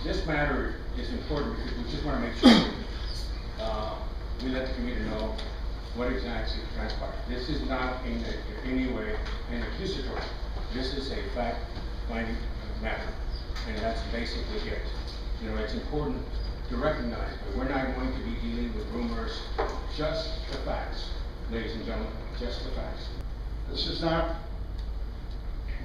This matter is important because we just want to make sure we let the community know what exactly transpired. This is not in any way an accusatory. This is a fact-finding matter, and that's basically it. You know, it's important to recognize that we're not going to be dealing with rumors, just the facts, ladies and gentlemen, just the facts. This is not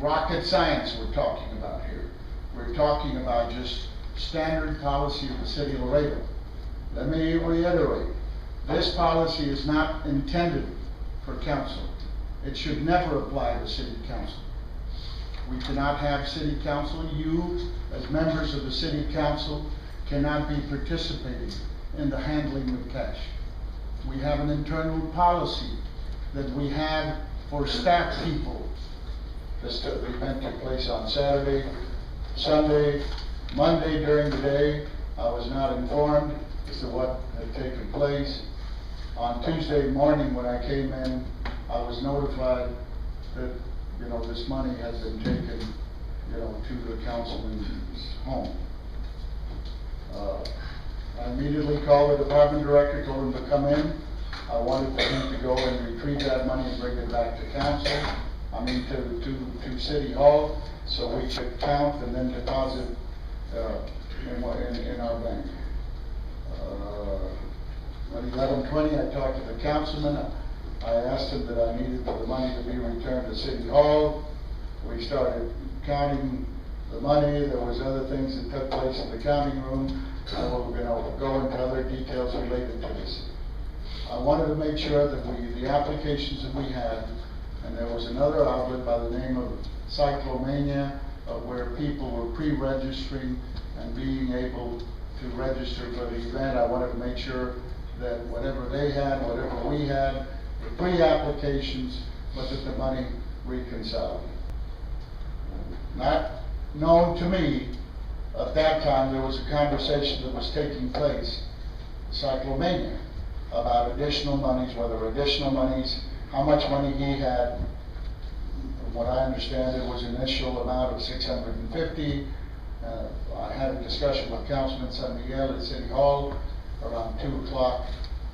rocket science we're talking about here. We're talking about just standard policy of the city of Laredo. Let me reiterate, this policy is not intended for council. It should never apply to city council. We cannot have city council. You, as members of the city council, cannot be participating in the handling of cash. We have an internal policy that we have for staff people. This event took place on Saturday, Sunday, Monday during the day. I was not informed as to what had taken place. On Tuesday morning when I came in, I was notified that, you know, this money has been taken, you know, to the councilman's home. I immediately called the department director, told him to come in. I wanted for him to go and retrieve that money and bring it back to council. I mean to City Hall, so we could count and then deposit in our bank. At 11:20, I talked to the councilman. I asked him that I needed for the money to be returned to City Hall. We started counting the money. There was other things that took place in the counting room. I will go into other details related to this. I wanted to make sure that the applications that we had, and there was another outlet by the name of Cyclomania, where people were pre-registering and being able to register for the event. I wanted to make sure that whatever they had, whatever we had, were pre-applications, but that the money reconciled. Not known to me, at that time there was a conversation that was taking place, Cyclomania, about additional monies, how much money he had. From what I understand, it was an initial amount of $650. I had a discussion with Councilman San Miguel at City Hall around 2 o'clock,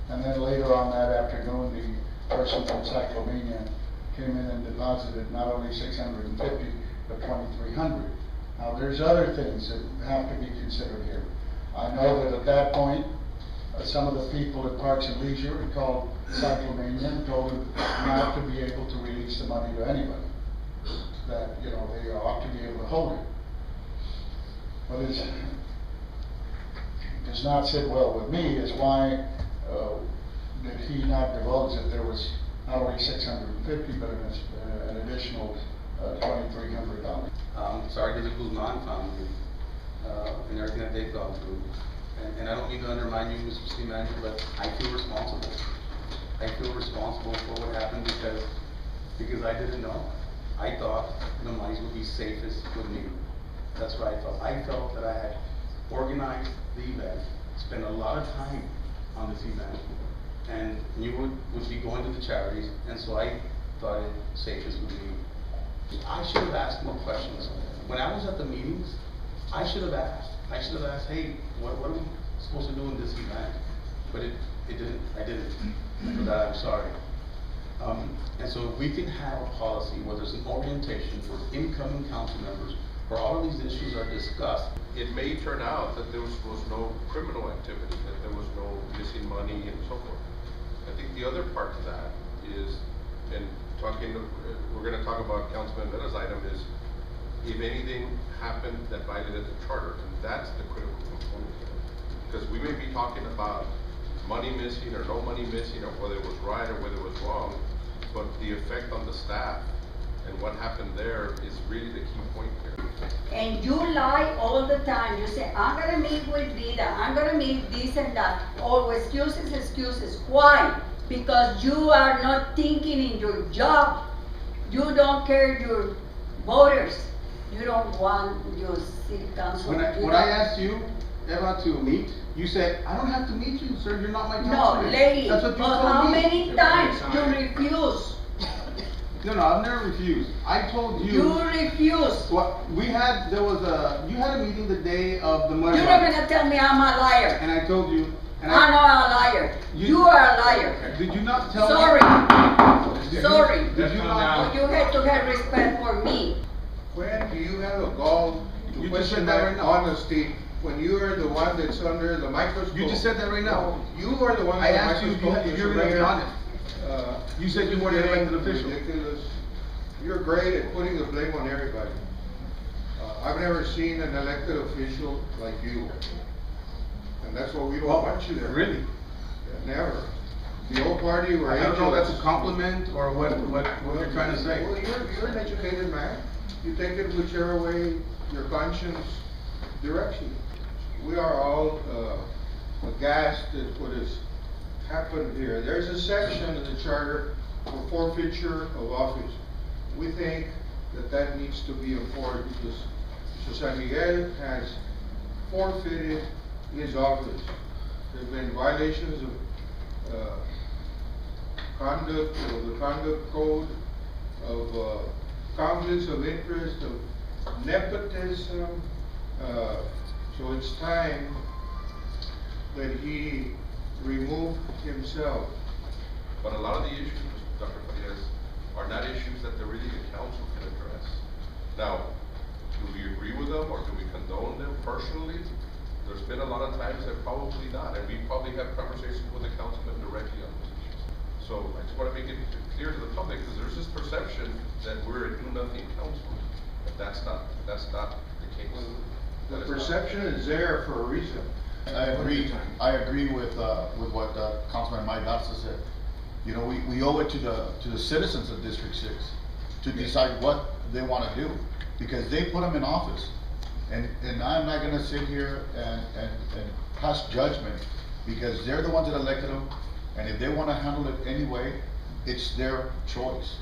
and then later on that afternoon, the person from Cyclomania came in and deposited not only $650, but $2,300. Now, there's other things that have to be considered here. I know that at that point, some of the people at Parks and Leisure had called Cyclomania and told them not to be able to release the money to anybody. That, you know, they ought to be able to hold it. But it does not sit well with me is why did he not divulge that there was not only $650 but an additional $2,300. Sergeant Guzman found and everything that they've gone through. And I don't mean to undermine you, Mr. City Manager, but I feel responsible. I feel responsible for what happened because I didn't know. I thought the monies would be safest with me. That's what I felt. I felt that I had organized the event, spent a lot of time on this event, and you would be going to the charities, and so I thought it safest with me. I should have asked more questions. When I was at the meetings, I should have asked. Hey, what are we supposed to do in this event? But I didn't. For that, I'm sorry. And so if we can have a policy where there's an orientation for incoming council members, where all of these issues are discussed. It may turn out that there was no criminal activity, that there was no missing money and so forth. I think the other part to that is, and we're going to talk about Councilman Meta's item, is if anything happened that violated the charter, and that's the critical component here. Because we may be talking about money missing or no money missing, or whether it was right or whether it was wrong, but the effect on the staff and what happened there is really the key point here. And you lie all the time. You say, I'm gonna meet with Vida, I'm gonna meet this and that. Oh, excuses. Why? Because you are not thinking in your job. You don't care your voters. You don't want your city council. When I asked you, Eva, to meet, you said, I don't have to meet you, sir, you're not my councilman. No, lady, That's what you but told how me. many times you refuse? No, I've never refused. I told you. You refuse. What, you had a meeting the day of the mud You're run. not gonna tell me I'm a liar. And I told you, and I'm not a liar. You are a liar. Did you not tell me? Sorry. Sorry. Did you not? But you had to have respect for me. When do you have a gall You to just question said that right that now. honesty, when you are the one that's under the microscope? You just said that right now. You are the one I under the asked you microscope. if you're Mr. gonna be Mayor. honest. You said you weren't an You're elected official. ridiculous. You're great at putting the blame on everybody. I've never seen an elected official like you. And that's why we don't want you there. Really? Never. The old party were I don't know if that's a angels. compliment or what you're trying to say. Well, you're an educated man. You take it whichever way your conscience directs you. We are all aghast at what has happened here. There's a section in the charter for forfeiture of office. We think that that needs to be enforced because Mr. San Miguel has forfeited his office. There's been violations of conduct, of the conduct code, of conflicts of interest, of nepotism. So it's time that he remove himself. But a lot of the issues, Dr. Farias, are not issues that really the council can address. Now, do we agree with them or do we condone them personally? There's been a lot of times that probably not, and we probably have conversations with the councilman directly on those issues. So I just wanna make it clear to the public, because there's this perception that we're a do-nothing council, but that's not the case. The That is not. perception is there for a reason. I agree with what Councilman Mike Garza said. You know, we owe it to the citizens of District 6 to decide what they wanna do, because they put them in office. And I'm not gonna sit here and pass judgment, because they're the ones that elected them, and if they wanna handle it anyway, it's their choice.